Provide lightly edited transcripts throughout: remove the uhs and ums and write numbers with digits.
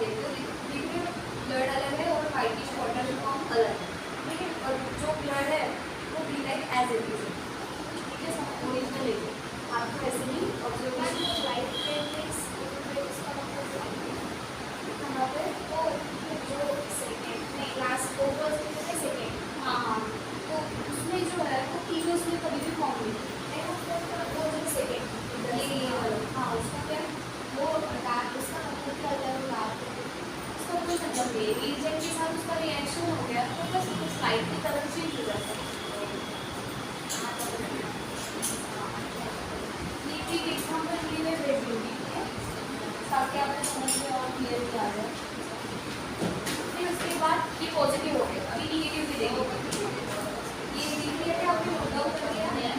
देते हो, देखिए ब्लड अलग है और व्हाइटिश वाटर फॉर्म अलग है, ठीक है। और जो ब्लड है वो be like as it is, ठीक है, सब ओरिजिनल है। आपको ऐसे ही ऑब्जर्वेशन लाइट वेवलेंथ कहाँ पे वो जो सेकेंड नहीं लास्ट फोटोज में सेकेंड, हाँ हाँ, तो उसमें जो है वो तीनों उसमें कभी भी फॉर्म नहीं है, वो जो सेकेंड ये वाला, हाँ उसका क्या वो डार्क, उसका मतलब क्या होता है वो डार्क, उसका कोई मतलब नहीं, रीजन के साथ उसका रिएक्शन हो गया तो बस स्लाइटली कलर चेंज हो जाता है। ये एक एग्जाम्पल के लिए भेज दूँगी, ठीक है, ताकि आपको समझ में और क्लियरली आ जाए। फिर उसके बाद ये पॉजिटिव हो गया, अभी निगेटिव भी देंगे। ये देखिए कि आपने नोट डाउन कर लिया है,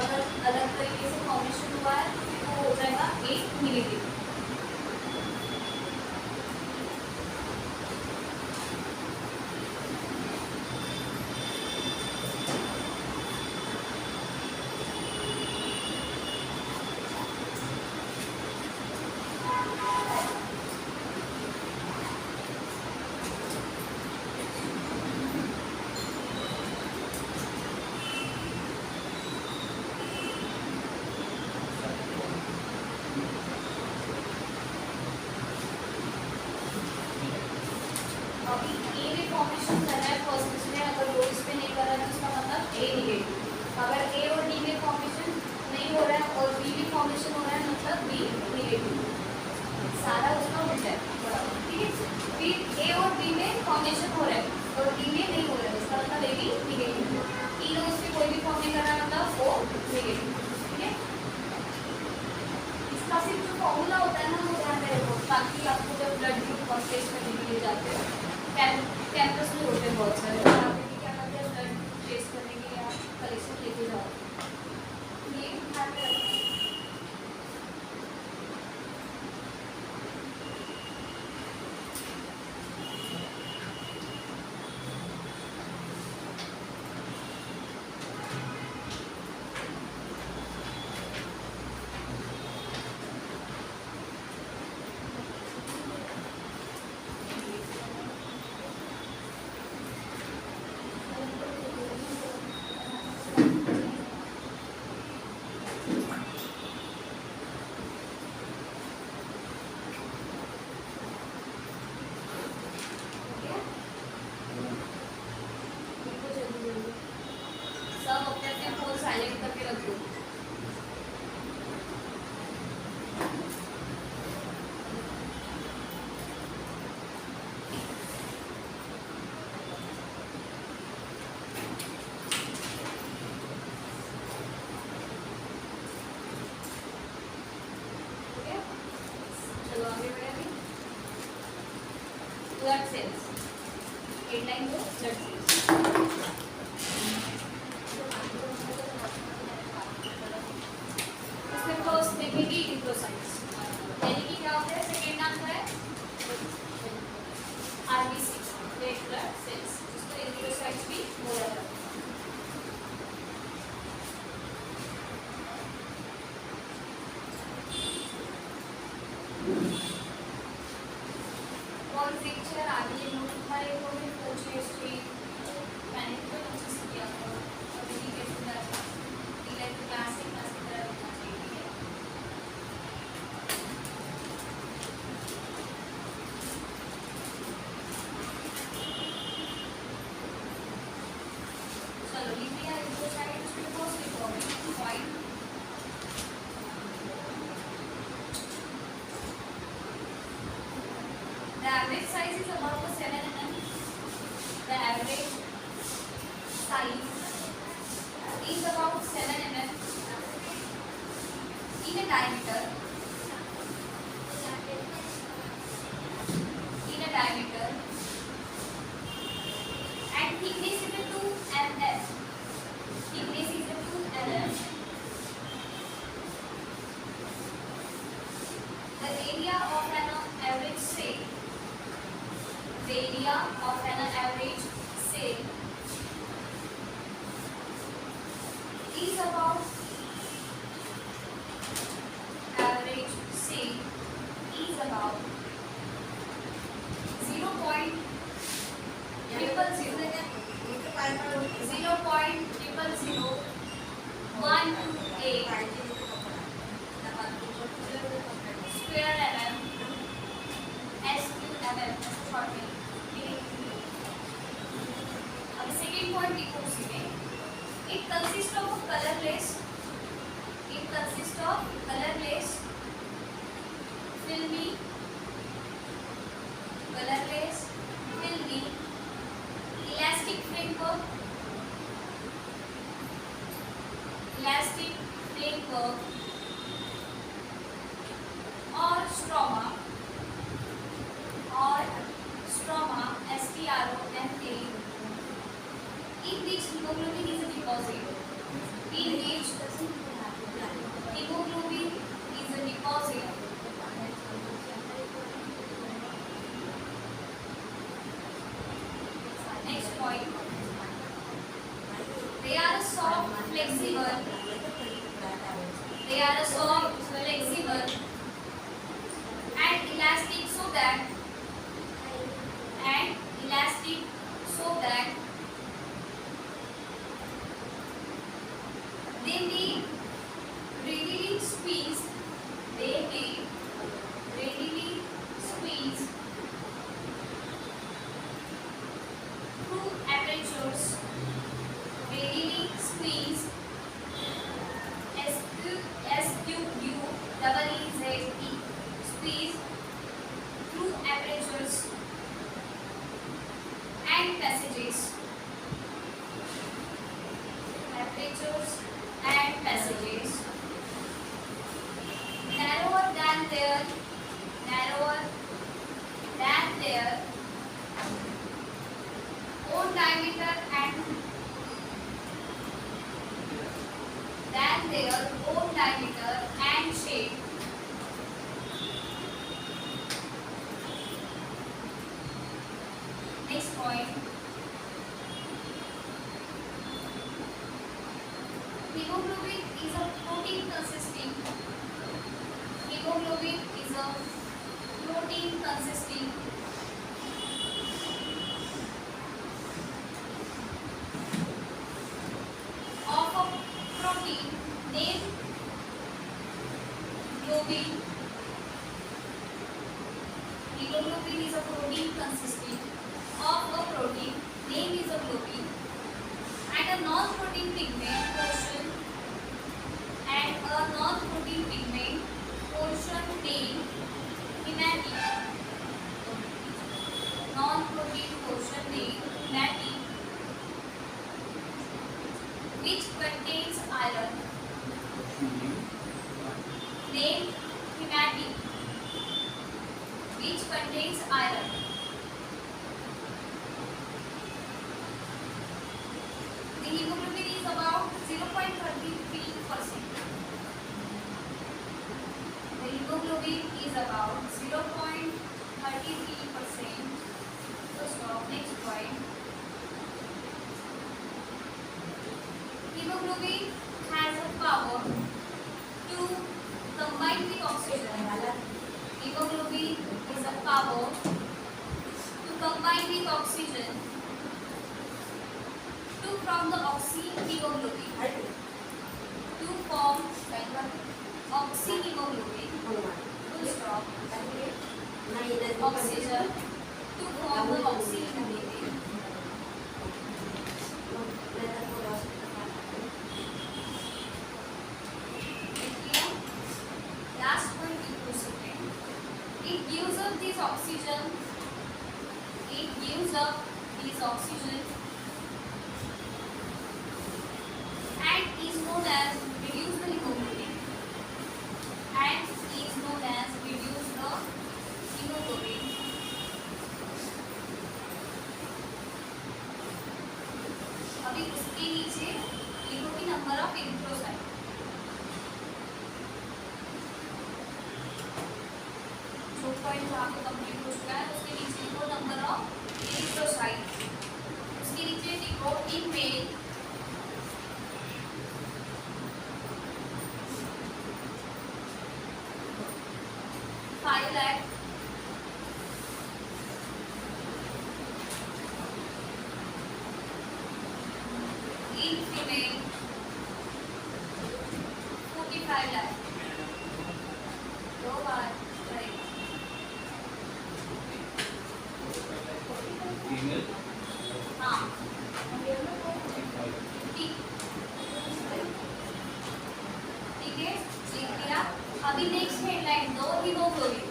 अगर अलग तरीके से फॉर्मेशन हुआ है तो वो हो जाएगा एक निगेटिव। अभी ए में फॉर्मेशन कर रहा है फर्स्ट इसमें, अगर लो इस पे नहीं कर रहा है तो उसका मतलब ए निगेटिव। अगर ए और डी में फॉर्मेशन नहीं हो रहा है और बी में फॉर्मेशन हो रहा है मतलब बी निगेटिव, सारा उसका उल्टा है, ठीक है। फिर ए और बी में फॉर्मेशन हो रहा है और डी में नहीं हो रहा है, इसका मतलब ए भी निगेटिव। तीनों उसमें कोई भी फॉर्म नहीं कर रहा है मतलब वो निगेटिव, ठीक है। इसका सिर्फ जो फॉर्मूला होता है ना वो ध्यान में रखो, ताकि आपको जब ब्लड ग्रुप कॉन्टेस्ट करने के लिए जाते हो कैंपस में होते हैं बहुत सारे, यहाँ पे भी क्या करते हैं ब्लड टेस्ट करने के लिए आप कलेक्शन लेके जाओ, ये ध्यान में रखो। सब अपने अपने फोन साइलेंट करके रख दो। चलो आगे बढ़े। ब्लड सेल्स हेडलाइन दो, ब्लड सेल्स फर्स्ट देखेंगे इरिथ्रोसाइट्स, यानी कि क्या होता है, सेकेंड नाम क्या है आरबीसी, रेड ब्लड सेल्स, जिसको इरिथ्रोसाइट्स भी बोला जाता है। और पिक्चर आगे नोट हमारे को भी पूछे हिस्ट्री मैंने तो नोटिस किया था, अभी कैसे करना इलेक्ट्रिक क्लासिक क्लास की तरह होना चाहिए, ठीक है। चलो लिखिए इरिथ्रोसाइट्स के first important point average size is about 7 mm. The average size is about 7 mm in a diameter. And thickness is a 2 mm. Thickness is a 2 mm. The area of an average sail. The area of an average sail is about average sail is about 0.000 square mm mm short में. अब second point लिखो उसी में. It consists of colorless, filmy, elastic framework, or stroma, stroma, in which hemoglobin is a deposit. Next point. They are soft, flexible, and elastic so that they may readily squeeze through apertures. Squeeze through apertures and passages. Narrower than their own diameter and shape. Next point. Hemoglobin is a protein consisting of a protein named globin. Hemoglobin is a protein consisting of a protein name is a globin and a non-protein pigment portion named hematine. Non-protein portion named hematine, which contains iron. Named hematine, which contains iron. The hemoglobin is about 0.33%. The hemoglobin is about 0.33%. So stop. Next point. Hemoglobin has a power to combine with oxygen. Hemoglobin is a power to combine with oxygen to form the oxyhemoglobin. To form oxyhemoglobin. Full stop. Oxygen to form the oxyhemoglobin. Last point, it gives us this oxygen used up is oxygen and is known as reduce the hemoglobin and is known as reduce the hemoglobin. अभी उसके नीचे लिखो कि number of erythrocyte. जो point वहाँ पे complete हो चुका है उसके नीचे लिखो नंबर ऑफ एरिथ्रोसाइट. उसके नीचे लिखो in male 5 lakh in female 45 lakh. दो बार राइट. हाँ ठीक है लिख दिया. अभी नेक्स्ट हेडलाइन दो हीमोग्लोबिन.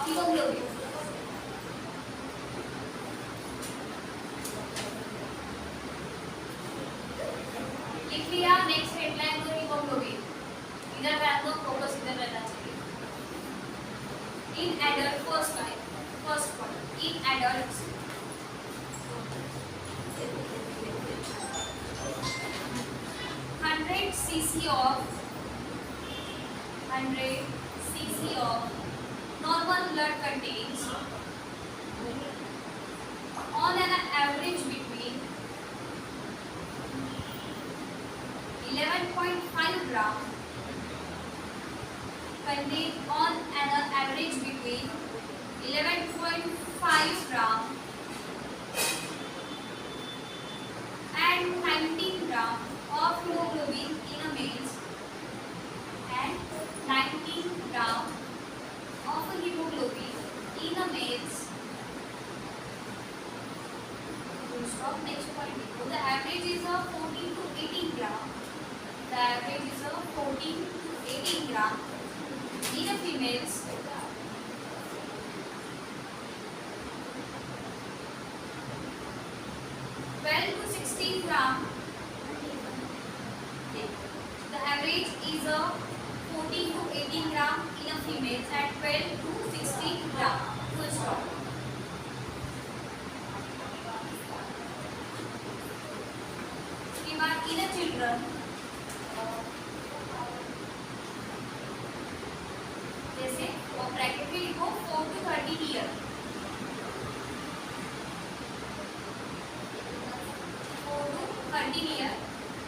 हीमोग्लोबिन लिख लिया. नेक्स्ट हेडलाइन दो हीमोग्लोबिन. इधर रहना दो, फोकस इधर रहना चाहिए. In adult first one in adults 100 cc of normal blood contains on an average between 11.5 gram contain on an average between 11.5 gram and 19 gram of hemoglobin in a males and 19 gram of hemoglobin in a males. Stop. Next point. The average is a 14 to 18 gram. The average is a 14 to 18 gram in a females. 12 to 16 gram. The average is a 14 to 18 gram in a females and 12 to 16 gram. Full stop. उसके बाद in a children जैसे और bracket में लिखो 4 to 13 year. 4 to 13 year.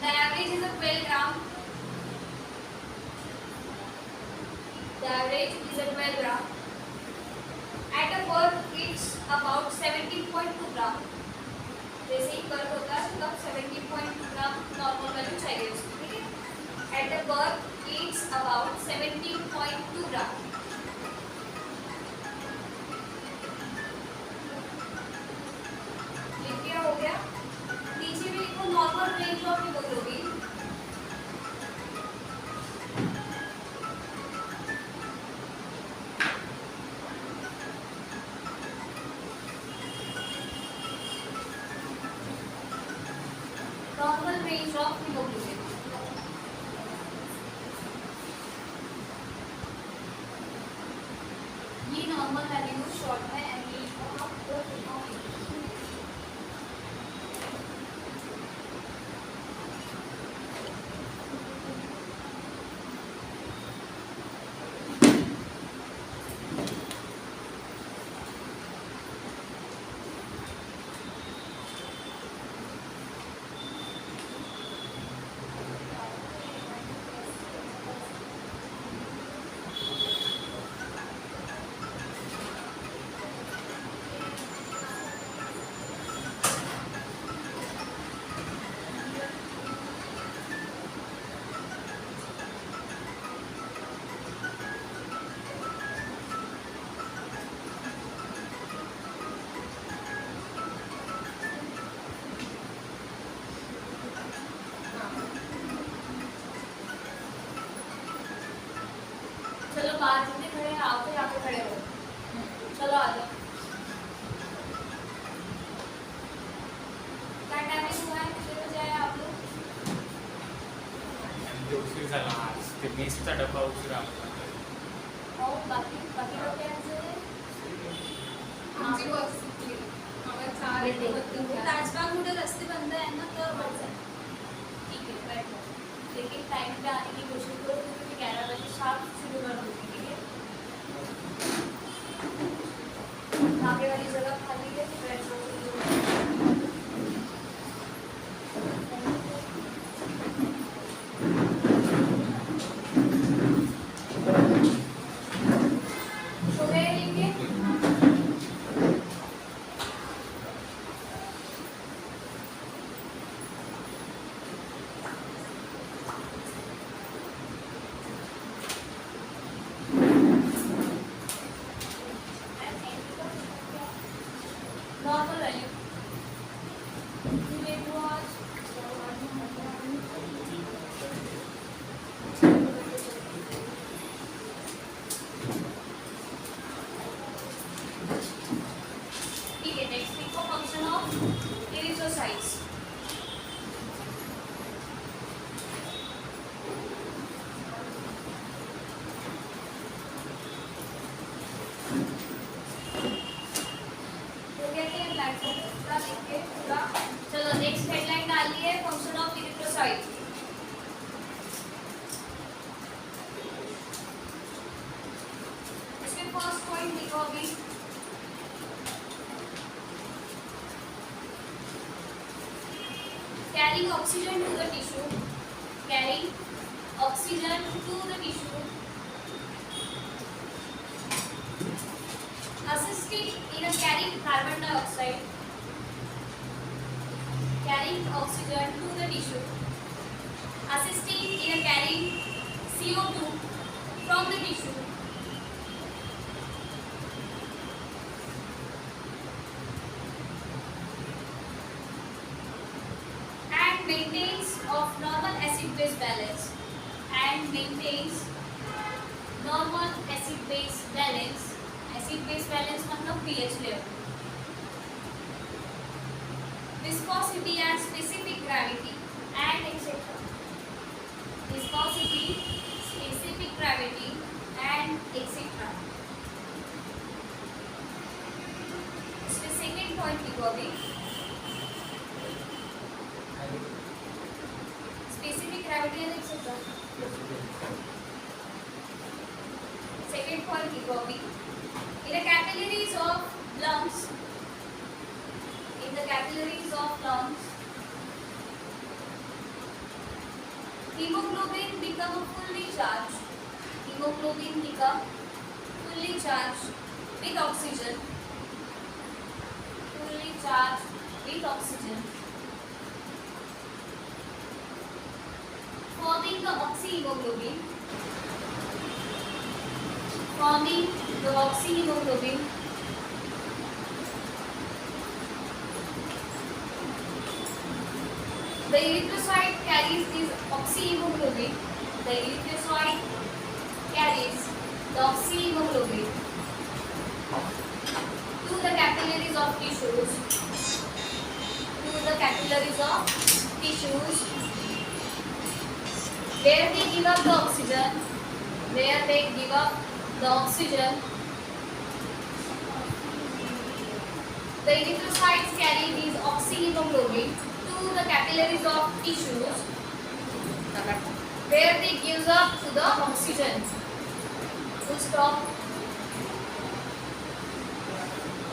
The average is a 12 gram. The average is a 12 gram. At a birth, it's about 17.2 gram. जैसे ही birth होता है तब 17.2 ग्राम नॉर्मल वैल्यू चाहिए उसकी. ठीक है. At a birth, it's about 17.2 gram. लिख दिया हो गया. नीचे भी लिखो normal range of haemoglobin. Normal range of hemoglobin. ये नॉर्मल वैल्यू शॉर्ट है एंड ये चलो बाहर जितने खड़े हैं आओ, तो यहाँ पे खड़े हो, चलो आ जाओ। क्या टाइमिंग हुआ है, कितने बजे आए आप लोग? उशीर झाला आज ते मेसचा डब्बा उशिरा और बाकी बाकी लोग क्या हैं? आमची बस सुटली. आम्हाला 4:32 ताजबाग मोठे रस्ते बंद आहे ना, तर बस ठीक है बैठो, लेकिन टाइम पे आने की कोशिश करो, क्योंकि 11 बजे शार्प शुरू कर दूँगी, ठीक है? आगे वाली जगह खाली है, बैठ जाओ। सो गए लेके नॉर्मल वैल्यू ठीक है। नेक्स्ट लिखो फंक्शन ऑफ इरिथ्रोसाइट्स। हो गया क्या ब्लैक बोर्ड पूरा लिख के पूरा? चलो नेक्स्ट हेडलाइन डालिए फंक्शन ऑफ इरिथ्रोसाइट। इसमें फर्स्ट पॉइंट लिखो अभी, carrying oxygen to the tissue, carrying oxygen to the tissue, assisting in a carrying carbon dioxide, carrying oxygen to the tissue, assisting in a carrying CO2 from the tissue, and maintains of normal acid base balance, and maintains normal acid base balance, acid base balance मतलब pH level, viscosity and specific gravity and etc. Viscosity, specific gravity and etc. इसमें second point लिखो अभी, specific gravity and etc. Second point लिखो अभी, in the capillaries of lungs, in the capillaries of lungs, hemoglobin become fully charged, hemoglobin become fully charged with oxygen, fully charged with oxygen, forming the oxyhemoglobin, forming the oxyhemoglobin, the erythrocyte carries this oxyhemoglobin, the erythrocyte carries the oxyhemoglobin to the capillaries of tissues, to the capillaries of tissues, where they give up the oxygen, where they give up the oxygen. The erythrocytes carry these oxyhemoglobin to the capillaries of tissues, where they gives up to the oxygen. Full stop.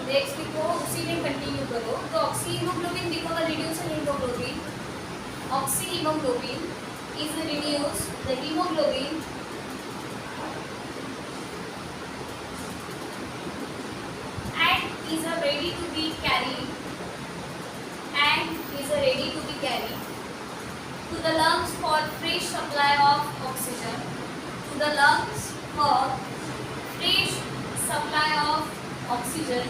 Next लिखो, उसी में continue करो। तो oxyhaemoglobin become reduce haemoglobin, oxyhaemoglobin is reduced, the hemoglobin and is ready to be carried, and is ready to be carried to the lungs for fresh supply of oxygen, to the lungs for fresh supply of oxygen.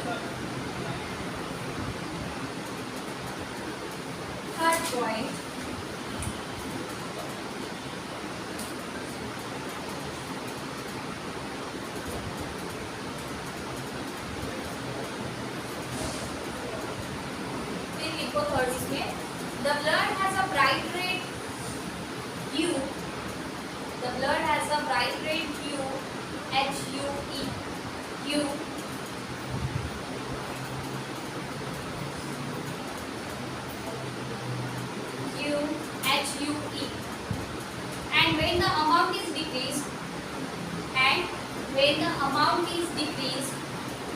Third point, लिखेंगे the blood has a bright red hue, the blood has a bright red hue HUE hue HUE, and when the amount is decreased